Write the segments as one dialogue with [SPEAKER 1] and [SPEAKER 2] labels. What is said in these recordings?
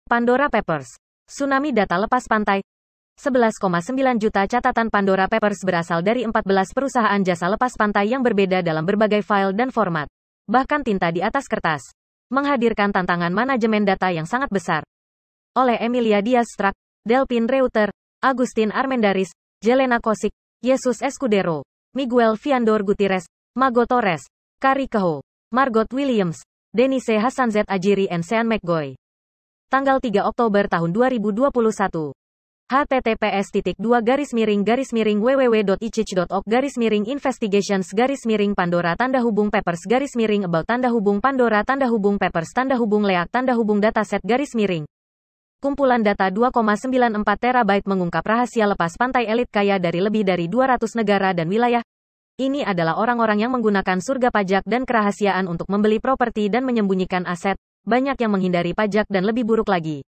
[SPEAKER 1] Pandora Papers. Tsunami data lepas pantai. 11,9 juta catatan Pandora Papers berasal dari 14 perusahaan jasa lepas pantai yang berbeda dalam berbagai file dan format. Bahkan tinta di atas kertas. Menghadirkan tantangan manajemen data yang sangat besar. Oleh Emilia Diaz-Strack, Delphin Reuter, Agustin Armendaris, Jelena Kosic, Jesus Escudero, Miguel Fiandor Gutierrez, Mago Torres, Kari Kehoe, Margot Williams, Denise Hassanzet Ajiri and Sean McGoy. Tanggal 3 Oktober tahun 2021. https://www.icich.org/investigations/Pandora _Papers_About Pandora Papers Leak Dataset Kumpulan data 2,94 terabyte mengungkap rahasia lepas pantai elit kaya dari lebih dari 200 negara dan wilayah. Ini adalah orang-orang yang menggunakan surga pajak dan kerahasiaan untuk membeli properti dan menyembunyikan aset. Banyak yang menghindari pajak dan lebih buruk lagi.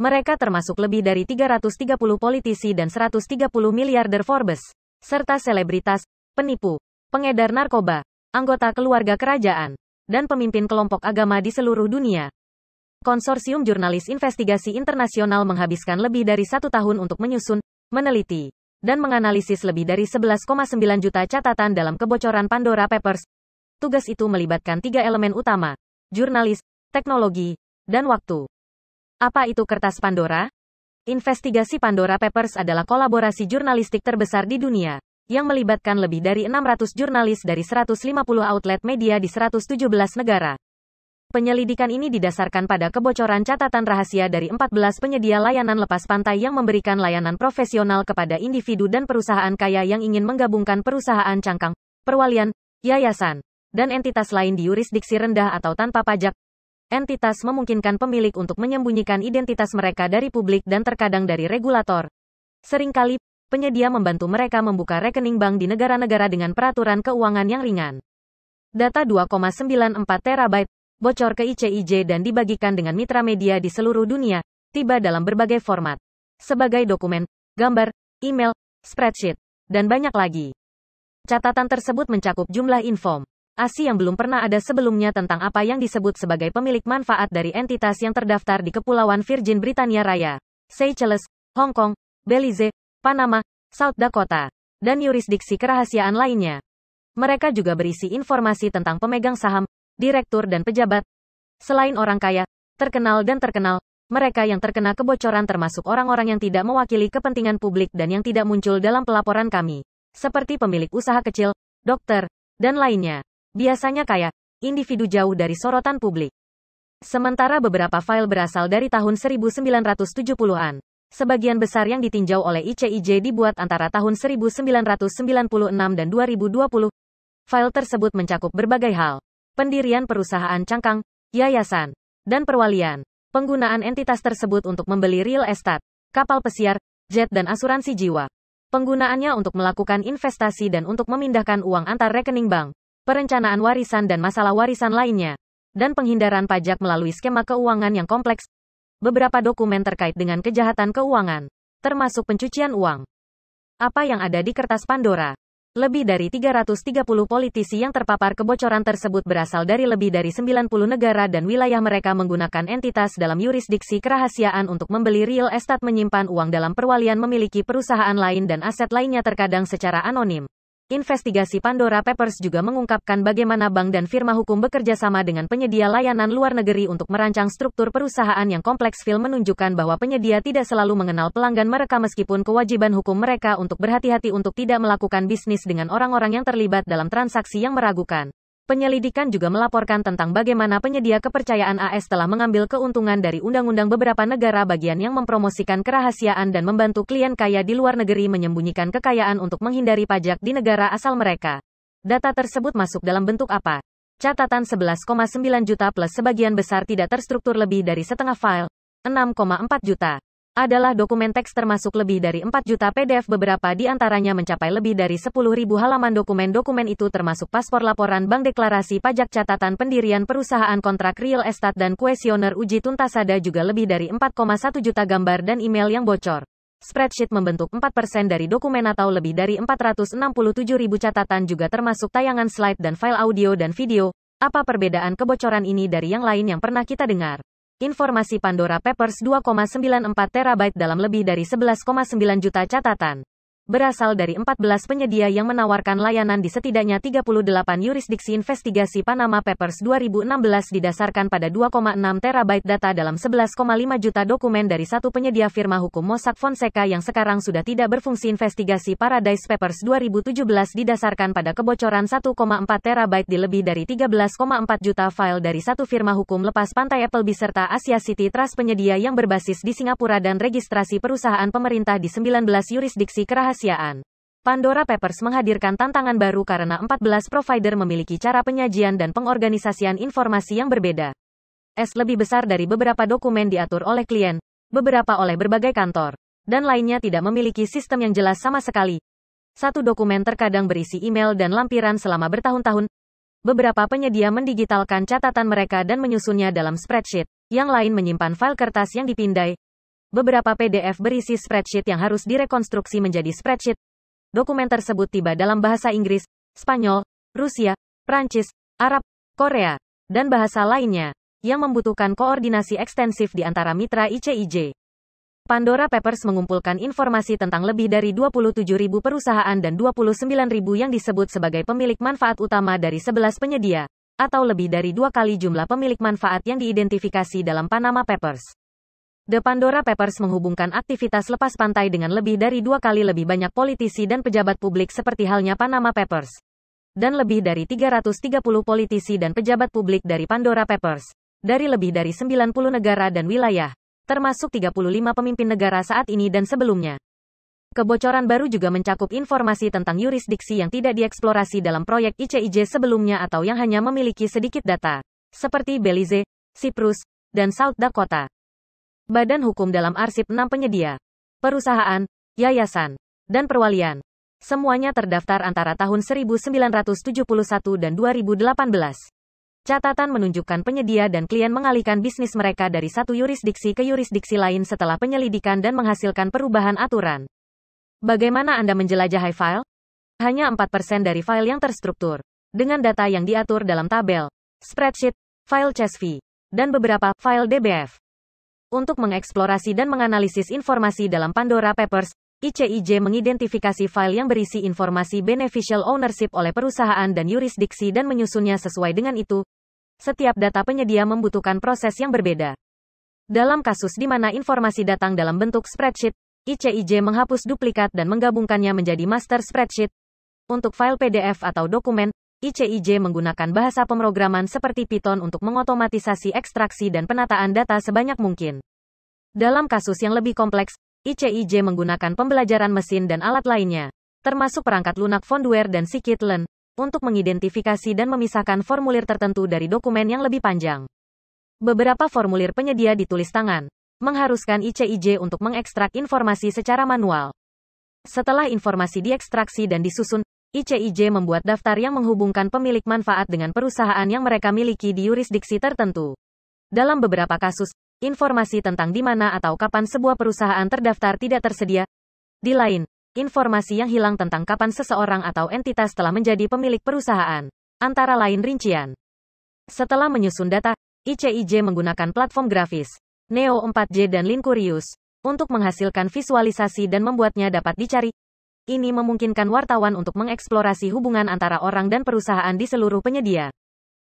[SPEAKER 1] Mereka termasuk lebih dari 330 politisi dan 130 miliarder Forbes, serta selebritas, penipu, pengedar narkoba, anggota keluarga kerajaan, dan pemimpin kelompok agama di seluruh dunia. Konsorsium Jurnalis Investigasi Internasional menghabiskan lebih dari 1 tahun untuk menyusun, meneliti, dan menganalisis lebih dari 11,9 juta catatan dalam kebocoran Pandora Papers. Tugas itu melibatkan 3 elemen utama, jurnalis, teknologi, dan waktu. Apa itu kertas Pandora? Investigasi Pandora Papers adalah kolaborasi jurnalistik terbesar di dunia, yang melibatkan lebih dari 600 jurnalis dari 150 outlet media di 117 negara. Penyelidikan ini didasarkan pada kebocoran catatan rahasia dari 14 penyedia layanan lepas pantai yang memberikan layanan profesional kepada individu dan perusahaan kaya yang ingin menggabungkan perusahaan cangkang, perwalian, yayasan, dan entitas lain di yurisdiksi rendah atau tanpa pajak. Entitas memungkinkan pemilik untuk menyembunyikan identitas mereka dari publik dan terkadang dari regulator. Seringkali, penyedia membantu mereka membuka rekening bank di negara-negara dengan peraturan keuangan yang ringan. Data 2,94 terabyte, bocor ke ICIJ dan dibagikan dengan mitra media di seluruh dunia, tiba dalam berbagai format. Sebagai dokumen, gambar, email, spreadsheet, dan banyak lagi. Catatan tersebut mencakup jumlah informasi yang belum pernah ada sebelumnya tentang apa yang disebut sebagai pemilik manfaat dari entitas yang terdaftar di Kepulauan Virgin Britania Raya, Seychelles, Hong Kong, Belize, Panama, South Dakota, dan yurisdiksi kerahasiaan lainnya. Mereka juga berisi informasi tentang pemegang saham, direktur dan pejabat. Selain orang kaya, terkenal dan terkenal, mereka yang terkena kebocoran termasuk orang-orang yang tidak mewakili kepentingan publik dan yang tidak muncul dalam pelaporan kami, seperti pemilik usaha kecil, dokter, dan lainnya. Biasanya kaya, individu jauh dari sorotan publik. Sementara beberapa file berasal dari tahun 1970-an. Sebagian besar yang ditinjau oleh ICIJ dibuat antara tahun 1996 dan 2020. File tersebut mencakup berbagai hal. Pendirian perusahaan cangkang, yayasan, dan perwalian. Penggunaan entitas tersebut untuk membeli real estate, kapal pesiar, jet dan asuransi jiwa. Penggunaannya untuk melakukan investasi dan untuk memindahkan uang antar rekening bank. Perencanaan warisan dan masalah warisan lainnya, dan penghindaran pajak melalui skema keuangan yang kompleks. Beberapa dokumen terkait dengan kejahatan keuangan, termasuk pencucian uang. Apa yang ada di kertas Pandora? Lebih dari 330 politisi yang terpapar kebocoran tersebut berasal dari lebih dari 90 negara dan wilayah. Mereka menggunakan entitas dalam yurisdiksi kerahasiaan untuk membeli real estate, menyimpan uang dalam perwalian, memiliki perusahaan lain dan aset lainnya terkadang secara anonim. Investigasi Pandora Papers juga mengungkapkan bagaimana bank dan firma hukum bekerja sama dengan penyedia layanan luar negeri untuk merancang struktur perusahaan yang kompleks. Film menunjukkan bahwa penyedia tidak selalu mengenal pelanggan mereka meskipun kewajiban hukum mereka untuk berhati-hati untuk tidak melakukan bisnis dengan orang-orang yang terlibat dalam transaksi yang meragukan. Penyelidikan juga melaporkan tentang bagaimana penyedia kepercayaan AS telah mengambil keuntungan dari undang-undang beberapa negara bagian yang mempromosikan kerahasiaan dan membantu klien kaya di luar negeri menyembunyikan kekayaan untuk menghindari pajak di negara asal mereka. Data tersebut masuk dalam bentuk apa? Catatan 11,9 juta plus sebagian besar tidak terstruktur. Lebih dari setengah file, 6,4 juta, adalah dokumen teks termasuk lebih dari 4 juta PDF. Beberapa di antaranya mencapai lebih dari 10.000 halaman. Dokumen-dokumen itu termasuk paspor, laporan bank, deklarasi pajak, catatan pendirian perusahaan, kontrak real estate, dan kuesioner uji tuntas. Ada juga lebih dari 4,1 juta gambar dan email yang bocor. Spreadsheet membentuk 4% dari dokumen atau lebih dari 467.000 catatan, juga termasuk tayangan slide dan file audio dan video. Apa perbedaan kebocoran ini dari yang lain yang pernah kita dengar? Informasi Pandora Papers 2,94 terabyte dalam lebih dari 11,9 juta catatan. Berasal dari 14 penyedia yang menawarkan layanan di setidaknya 38 yurisdiksi. Investigasi Panama Papers 2016 didasarkan pada 2,6 terabyte data dalam 11,5 juta dokumen dari satu penyedia firma hukum Mossack Fonseca yang sekarang sudah tidak berfungsi. Investigasi Paradise Papers 2017 didasarkan pada kebocoran 1,4 terabyte di lebih dari 13,4 juta file dari satu firma hukum lepas pantai Appleby serta Asia City Trust, penyedia yang berbasis di Singapura dan registrasi perusahaan pemerintah di 19 yurisdiksi kerahasiaan. Pandora Papers menghadirkan tantangan baru karena 14 provider memiliki cara penyajian dan pengorganisasian informasi yang berbeda. Lebih besar dari beberapa dokumen diatur oleh klien, beberapa oleh berbagai kantor, dan lainnya tidak memiliki sistem yang jelas sama sekali. Satu dokumen terkadang berisi email dan lampiran selama bertahun-tahun. Beberapa penyedia mendigitalkan catatan mereka dan menyusunnya dalam spreadsheet. Yang lain menyimpan file kertas yang dipindai. Beberapa PDF berisi spreadsheet yang harus direkonstruksi menjadi spreadsheet. Dokumen tersebut tiba dalam bahasa Inggris, Spanyol, Rusia, Prancis, Arab, Korea, dan bahasa lainnya, yang membutuhkan koordinasi ekstensif di antara mitra ICIJ. Pandora Papers mengumpulkan informasi tentang lebih dari 27.000 perusahaan dan 29.000 yang disebut sebagai pemilik manfaat utama dari 11 penyedia, atau lebih dari 2 kali jumlah pemilik manfaat yang diidentifikasi dalam Panama Papers. The Pandora Papers menghubungkan aktivitas lepas pantai dengan lebih dari 2 kali lebih banyak politisi dan pejabat publik seperti halnya Panama Papers. Dan lebih dari 330 politisi dan pejabat publik dari Pandora Papers. Dari lebih dari 90 negara dan wilayah, termasuk 35 pemimpin negara saat ini dan sebelumnya. Kebocoran baru juga mencakup informasi tentang yurisdiksi yang tidak dieksplorasi dalam proyek ICIJ sebelumnya atau yang hanya memiliki sedikit data, seperti Belize, Siprus, dan South Dakota. Badan hukum dalam arsip 6 penyedia, perusahaan, yayasan, dan perwalian. Semuanya terdaftar antara tahun 1971 dan 2018. Catatan menunjukkan penyedia dan klien mengalihkan bisnis mereka dari satu yurisdiksi ke yurisdiksi lain setelah penyelidikan dan menghasilkan perubahan aturan. Bagaimana Anda menjelajahi file? Hanya 4% dari file yang terstruktur, dengan data yang diatur dalam tabel, spreadsheet, file CSV, dan beberapa file DBF. Untuk mengeksplorasi dan menganalisis informasi dalam Pandora Papers, ICIJ mengidentifikasi file yang berisi informasi beneficial ownership oleh perusahaan dan yurisdiksi dan menyusunnya sesuai dengan itu. Setiap data penyedia membutuhkan proses yang berbeda. Dalam kasus di mana informasi datang dalam bentuk spreadsheet, ICIJ menghapus duplikat dan menggabungkannya menjadi master spreadsheet. Untuk file PDF atau dokumen, ICIJ menggunakan bahasa pemrograman seperti Python untuk mengotomatisasi ekstraksi dan penataan data sebanyak mungkin. Dalam kasus yang lebih kompleks, ICIJ menggunakan pembelajaran mesin dan alat lainnya, termasuk perangkat lunak Fondware dan Scikit-learn, untuk mengidentifikasi dan memisahkan formulir tertentu dari dokumen yang lebih panjang. Beberapa formulir penyedia ditulis tangan, mengharuskan ICIJ untuk mengekstrak informasi secara manual. Setelah informasi diekstraksi dan disusun, ICIJ membuat daftar yang menghubungkan pemilik manfaat dengan perusahaan yang mereka miliki di yurisdiksi tertentu. Dalam beberapa kasus, informasi tentang di mana atau kapan sebuah perusahaan terdaftar tidak tersedia. Di lain, informasi yang hilang tentang kapan seseorang atau entitas telah menjadi pemilik perusahaan, antara lain rincian. Setelah menyusun data, ICIJ menggunakan platform grafis, Neo 4J dan Linkurious, untuk menghasilkan visualisasi dan membuatnya dapat dicari. Ini memungkinkan wartawan untuk mengeksplorasi hubungan antara orang dan perusahaan di seluruh penyedia.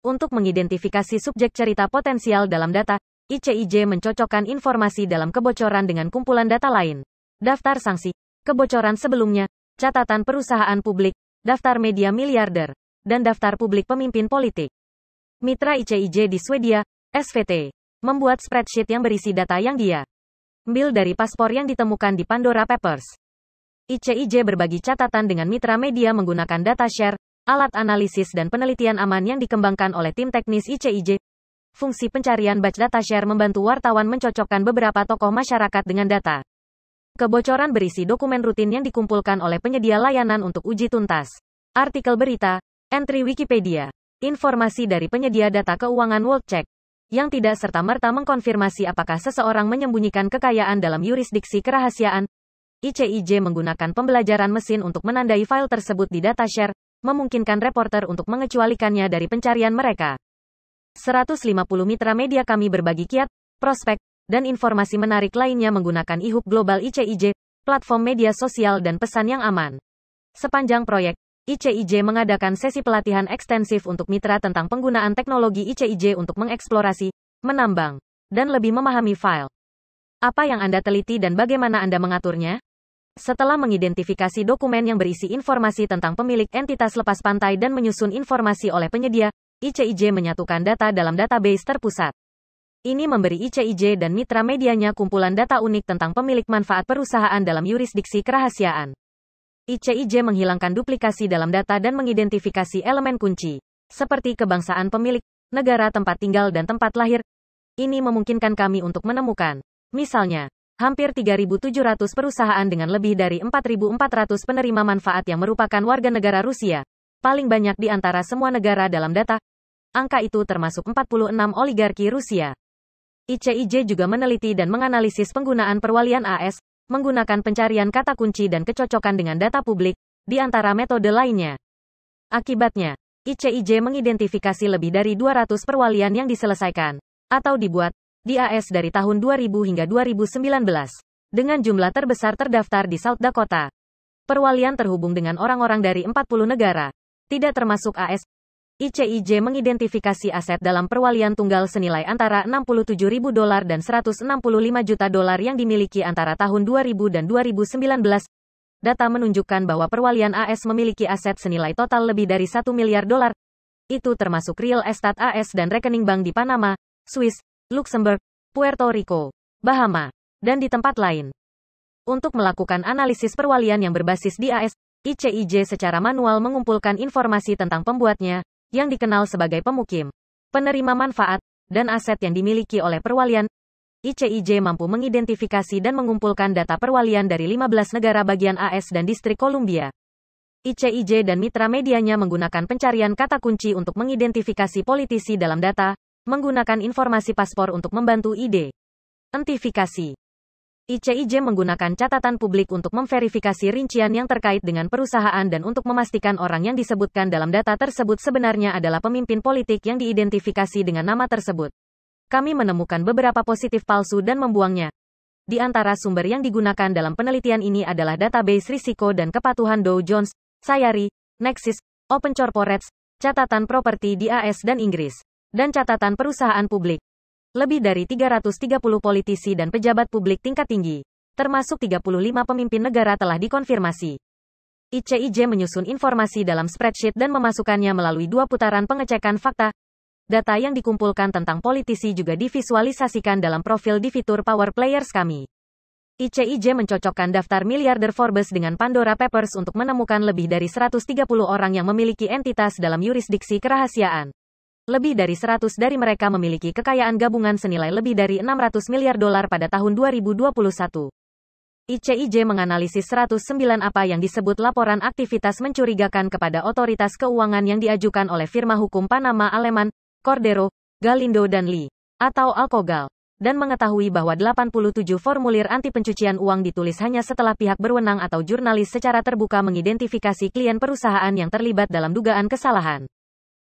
[SPEAKER 1] Untuk mengidentifikasi subjek cerita potensial dalam data, ICIJ mencocokkan informasi dalam kebocoran dengan kumpulan data lain. Daftar sanksi, kebocoran sebelumnya, catatan perusahaan publik, daftar media miliarder, dan daftar publik pemimpin politik. Mitra ICIJ di Swedia, SVT, membuat spreadsheet yang berisi data yang dia ambil dari paspor yang ditemukan di Pandora Papers. ICIJ berbagi catatan dengan mitra media menggunakan data share, alat analisis dan penelitian aman yang dikembangkan oleh tim teknis ICIJ. Fungsi pencarian batch data share membantu wartawan mencocokkan beberapa tokoh masyarakat dengan data. Kebocoran berisi dokumen rutin yang dikumpulkan oleh penyedia layanan untuk uji tuntas. Artikel berita, entry Wikipedia, informasi dari penyedia data keuangan WorldCheck, yang tidak serta-merta mengkonfirmasi apakah seseorang menyembunyikan kekayaan dalam yurisdiksi kerahasiaan. ICIJ menggunakan pembelajaran mesin untuk menandai file tersebut di data share, memungkinkan reporter untuk mengecualikannya dari pencarian mereka. 150 mitra media kami berbagi kiat, prospek, dan informasi menarik lainnya menggunakan e-hub global ICIJ, platform media sosial dan pesan yang aman. Sepanjang proyek, ICIJ mengadakan sesi pelatihan ekstensif untuk mitra tentang penggunaan teknologi ICIJ untuk mengeksplorasi, menambang, dan lebih memahami file. Apa yang Anda teliti dan bagaimana Anda mengaturnya? Setelah mengidentifikasi dokumen yang berisi informasi tentang pemilik entitas lepas pantai dan menyusun informasi oleh penyedia, ICIJ menyatukan data dalam database terpusat. Ini memberi ICIJ dan mitra medianya kumpulan data unik tentang pemilik manfaat perusahaan dalam yurisdiksi kerahasiaan. ICIJ menghilangkan duplikasi dalam data dan mengidentifikasi elemen kunci, seperti kebangsaan pemilik, negara tempat tinggal dan tempat lahir. Ini memungkinkan kami untuk menemukan, misalnya, hampir 3.700 perusahaan dengan lebih dari 4.400 penerima manfaat yang merupakan warga negara Rusia, paling banyak di antara semua negara dalam data. Angka itu termasuk 46 oligarki Rusia. ICIJ juga meneliti dan menganalisis penggunaan perwalian AS, menggunakan pencarian kata kunci dan kecocokan dengan data publik, di antara metode lainnya. Akibatnya, ICIJ mengidentifikasi lebih dari 200 perwalian yang diselesaikan, atau dibuat, di AS dari tahun 2000 hingga 2019, dengan jumlah terbesar terdaftar di South Dakota. Perwalian terhubung dengan orang-orang dari 40 negara, tidak termasuk AS. ICIJ mengidentifikasi aset dalam perwalian tunggal senilai antara $67.000 dan $165 juta yang dimiliki antara tahun 2000 dan 2019. Data menunjukkan bahwa perwalian AS memiliki aset senilai total lebih dari $1 miliar. Itu termasuk real estate AS dan rekening bank di Panama, Swiss, Luxembourg, Puerto Rico, Bahama, dan di tempat lain. Untuk melakukan analisis perwalian yang berbasis di AS, ICIJ secara manual mengumpulkan informasi tentang pembuatnya, yang dikenal sebagai pemukim, penerima manfaat, dan aset yang dimiliki oleh perwalian. ICIJ mampu mengidentifikasi dan mengumpulkan data perwalian dari 15 negara bagian AS dan distrik Columbia. ICIJ dan mitra medianya menggunakan pencarian kata kunci untuk mengidentifikasi politisi dalam data, menggunakan informasi paspor untuk membantu identifikasi. ICIJ menggunakan catatan publik untuk memverifikasi rincian yang terkait dengan perusahaan dan untuk memastikan orang yang disebutkan dalam data tersebut sebenarnya adalah pemimpin politik yang diidentifikasi dengan nama tersebut. Kami menemukan beberapa positif palsu dan membuangnya. Di antara sumber yang digunakan dalam penelitian ini adalah database risiko dan kepatuhan Dow Jones, Sayari, Nexis, Open Corporates, catatan properti di AS dan Inggris, dan catatan perusahaan publik. Lebih dari 330 politisi dan pejabat publik tingkat tinggi, termasuk 35 pemimpin negara telah dikonfirmasi. ICIJ menyusun informasi dalam spreadsheet dan memasukkannya melalui 2 putaran pengecekan fakta. Data yang dikumpulkan tentang politisi juga divisualisasikan dalam profil di fitur Power Players kami. ICIJ mencocokkan daftar miliarder Forbes dengan Pandora Papers untuk menemukan lebih dari 130 orang yang memiliki entitas dalam yurisdiksi kerahasiaan. Lebih dari 100 dari mereka memiliki kekayaan gabungan senilai lebih dari $600 miliar pada tahun 2021. ICIJ menganalisis 109 apa yang disebut laporan aktivitas mencurigakan kepada otoritas keuangan yang diajukan oleh firma hukum Panama Aleman, Cordero, Galindo dan Lee, atau Alcogal, dan mengetahui bahwa 87 formulir anti pencucian uang ditulis hanya setelah pihak berwenang atau jurnalis secara terbuka mengidentifikasi klien perusahaan yang terlibat dalam dugaan kesalahan.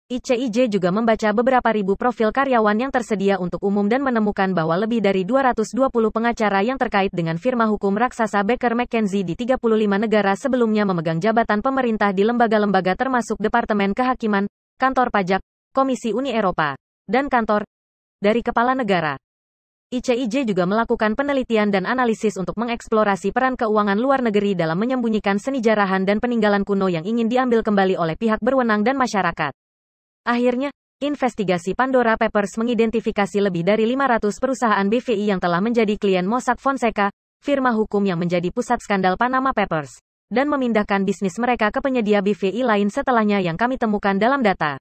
[SPEAKER 1] ICIJ juga membaca beberapa ribu profil karyawan yang tersedia untuk umum dan menemukan bahwa lebih dari 220 pengacara yang terkait dengan firma hukum raksasa Baker McKenzie di 35 negara sebelumnya memegang jabatan pemerintah di lembaga-lembaga termasuk Departemen Kehakiman, Kantor Pajak, Komisi Uni Eropa, dan Kantor dari Kepala Negara. ICIJ juga melakukan penelitian dan analisis untuk mengeksplorasi peran keuangan luar negeri dalam menyembunyikan seni jarahan dan peninggalan kuno yang ingin diambil kembali oleh pihak berwenang dan masyarakat. Akhirnya, investigasi Pandora Papers mengidentifikasi lebih dari 500 perusahaan BVI yang telah menjadi klien Mossack Fonseca, firma hukum yang menjadi pusat skandal Panama Papers, dan memindahkan bisnis mereka ke penyedia BVI lain setelahnya yang kami temukan dalam data.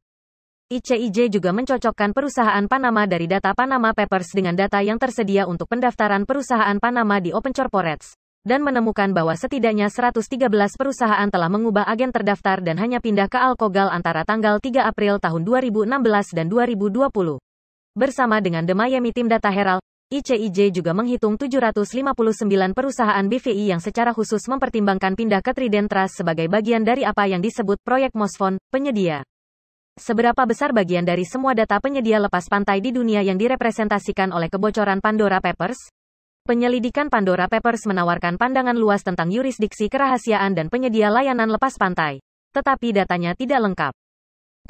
[SPEAKER 1] ICIJ juga mencocokkan perusahaan Panama dari data Panama Papers dengan data yang tersedia untuk pendaftaran perusahaan Panama di Open Corporates, dan menemukan bahwa setidaknya 113 perusahaan telah mengubah agen terdaftar dan hanya pindah ke Alcogal antara tanggal 3 April tahun 2016 dan 2020. Bersama dengan The Miami Team Data Herald, ICIJ juga menghitung 759 perusahaan BVI yang secara khusus mempertimbangkan pindah ke Trident Trust sebagai bagian dari apa yang disebut Proyek Mosfon, penyedia Seberapa besar bagian dari semua data penyedia lepas pantai di dunia yang direpresentasikan oleh kebocoran Pandora Papers? Penyelidikan Pandora Papers menawarkan pandangan luas tentang yurisdiksi kerahasiaan dan penyedia layanan lepas pantai. Tetapi datanya tidak lengkap.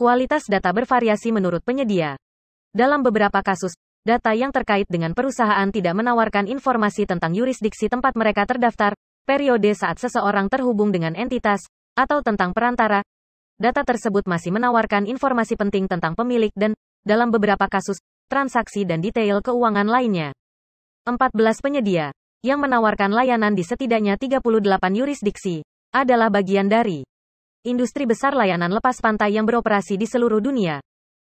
[SPEAKER 1] Kualitas data bervariasi menurut penyedia. Dalam beberapa kasus, data yang terkait dengan perusahaan tidak menawarkan informasi tentang yurisdiksi tempat mereka terdaftar, periode saat seseorang terhubung dengan entitas, atau tentang perantara. Data tersebut masih menawarkan informasi penting tentang pemilik dan, dalam beberapa kasus, transaksi dan detail keuangan lainnya. 14 penyedia, yang menawarkan layanan di setidaknya 38 yurisdiksi, adalah bagian dari industri besar layanan lepas pantai yang beroperasi di seluruh dunia.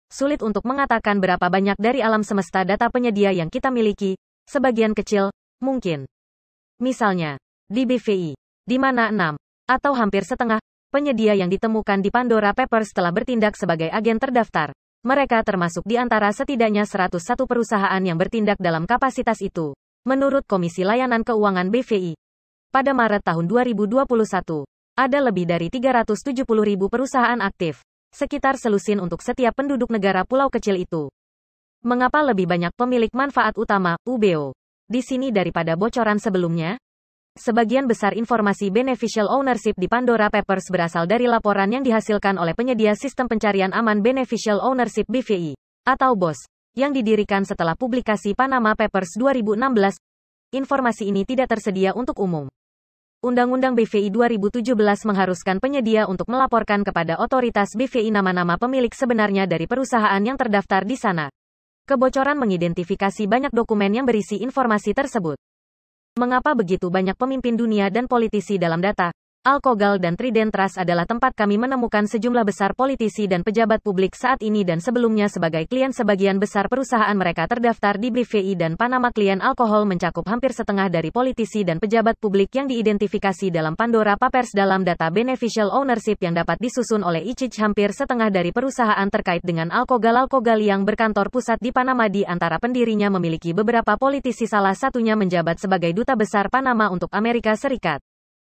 [SPEAKER 1] Sulit untuk mengatakan berapa banyak dari alam semesta data penyedia yang kita miliki, sebagian kecil, mungkin. Misalnya, di BVI, di mana 6, atau hampir setengah, penyedia yang ditemukan di Pandora Papers telah bertindak sebagai agen terdaftar. Mereka termasuk di antara setidaknya 101 perusahaan yang bertindak dalam kapasitas itu. Menurut Komisi Layanan Keuangan BVI, pada Maret tahun 2021, ada lebih dari 370.000 perusahaan aktif, sekitar selusin untuk setiap penduduk negara pulau kecil itu. Mengapa lebih banyak pemilik manfaat utama, UBO, di sini daripada bocoran sebelumnya? Sebagian besar informasi beneficial ownership di Pandora Papers berasal dari laporan yang dihasilkan oleh penyedia sistem pencarian aman beneficial ownership BVI, atau BOS, yang didirikan setelah publikasi Panama Papers 2016. Informasi ini tidak tersedia untuk umum. Undang-Undang BVI 2017 mengharuskan penyedia untuk melaporkan kepada otoritas BVI nama-nama pemilik sebenarnya dari perusahaan yang terdaftar di sana. Kebocoran mengidentifikasi banyak dokumen yang berisi informasi tersebut. Mengapa begitu banyak pemimpin dunia dan politisi dalam data? Alkogal dan Trident Trust adalah tempat kami menemukan sejumlah besar politisi dan pejabat publik saat ini dan sebelumnya sebagai klien sebagian besar perusahaan mereka terdaftar di BVI dan Panama. Klien alkohol mencakup hampir setengah dari politisi dan pejabat publik yang diidentifikasi dalam Pandora Papers dalam data beneficial ownership yang dapat disusun oleh ICIJ. Hampir setengah dari perusahaan terkait dengan alkogal yang berkantor pusat di Panama di antara pendirinya memiliki beberapa politisi, salah satunya menjabat sebagai duta besar Panama untuk Amerika Serikat.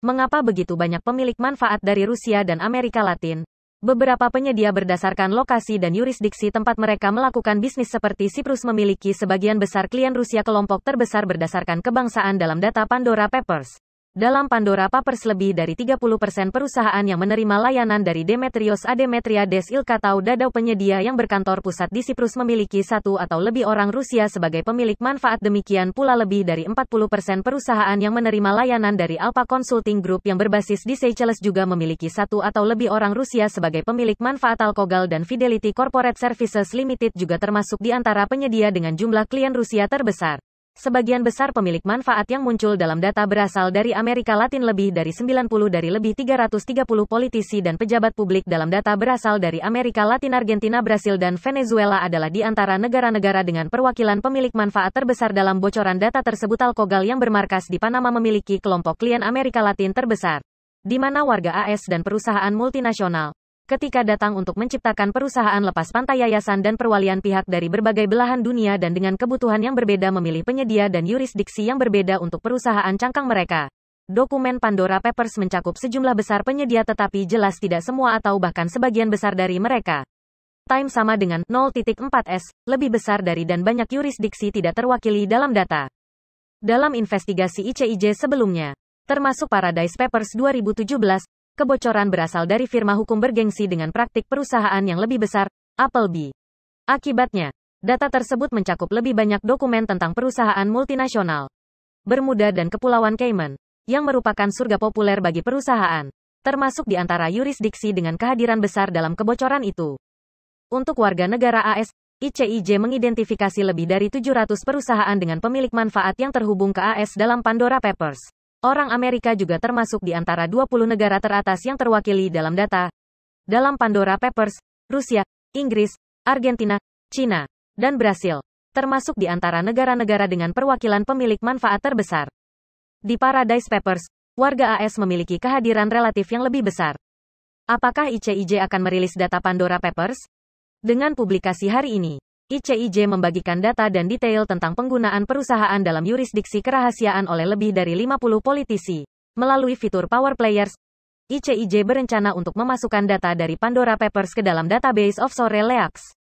[SPEAKER 1] Mengapa begitu banyak pemilik manfaat dari Rusia dan Amerika Latin? Beberapa penyedia berdasarkan lokasi dan yurisdiksi tempat mereka melakukan bisnis seperti Siprus memiliki sebagian besar klien Rusia. Kelompok terbesar berdasarkan kebangsaan dalam data Pandora Papers. Dalam Pandora Papers lebih dari 30% perusahaan yang menerima layanan dari Demetrios Ademetriades Ilkatau Dadau. Penyedia yang berkantor pusat di Siprus memiliki satu atau lebih orang Rusia sebagai pemilik manfaat. Demikian pula lebih dari 40% perusahaan yang menerima layanan dari Alpha Consulting Group yang berbasis di Seychelles juga memiliki satu atau lebih orang Rusia sebagai pemilik manfaat. Alkogal dan Fidelity Corporate Services Limited juga termasuk di antara penyedia dengan jumlah klien Rusia terbesar. Sebagian besar pemilik manfaat yang muncul dalam data berasal dari Amerika Latin. Lebih dari 90 dari lebih 330 politisi dan pejabat publik dalam data berasal dari Amerika Latin. Argentina, Brasil, dan Venezuela adalah di antara negara-negara dengan perwakilan pemilik manfaat terbesar dalam bocoran data tersebut. Alkogal yang bermarkas di Panama memiliki kelompok klien Amerika Latin terbesar, di mana warga AS dan perusahaan multinasional. Ketika datang untuk menciptakan perusahaan lepas pantai, yayasan dan perwalian pihak dari berbagai belahan dunia dan dengan kebutuhan yang berbeda memilih penyedia dan yurisdiksi yang berbeda untuk perusahaan cangkang mereka. Dokumen Pandora Papers mencakup sejumlah besar penyedia tetapi jelas tidak semua atau bahkan sebagian besar dari mereka. Time sama dengan 0.4s, lebih besar dari dan banyak yurisdiksi tidak terwakili dalam data. Dalam investigasi ICIJ sebelumnya, termasuk Paradise Papers 2017, kebocoran berasal dari firma hukum bergengsi dengan praktik perusahaan yang lebih besar, Appleby. Akibatnya, data tersebut mencakup lebih banyak dokumen tentang perusahaan multinasional, Bermuda dan Kepulauan Cayman, yang merupakan surga populer bagi perusahaan, termasuk di antara yurisdiksi dengan kehadiran besar dalam kebocoran itu. Untuk warga negara AS, ICIJ mengidentifikasi lebih dari 700 perusahaan dengan pemilik manfaat yang terhubung ke AS dalam Pandora Papers. Orang Amerika juga termasuk di antara 20 negara teratas yang terwakili dalam data. Dalam Pandora Papers, Rusia, Inggris, Argentina, China, dan Brasil, termasuk di antara negara-negara dengan perwakilan pemilik manfaat terbesar. Di Paradise Papers, warga AS memiliki kehadiran relatif yang lebih besar. Apakah ICIJ akan merilis data Pandora Papers? Dengan publikasi hari ini, ICIJ membagikan data dan detail tentang penggunaan perusahaan dalam yurisdiksi kerahasiaan oleh lebih dari 50 politisi, melalui fitur Power Players. ICIJ berencana untuk memasukkan data dari Pandora Papers ke dalam database offshore LeAX.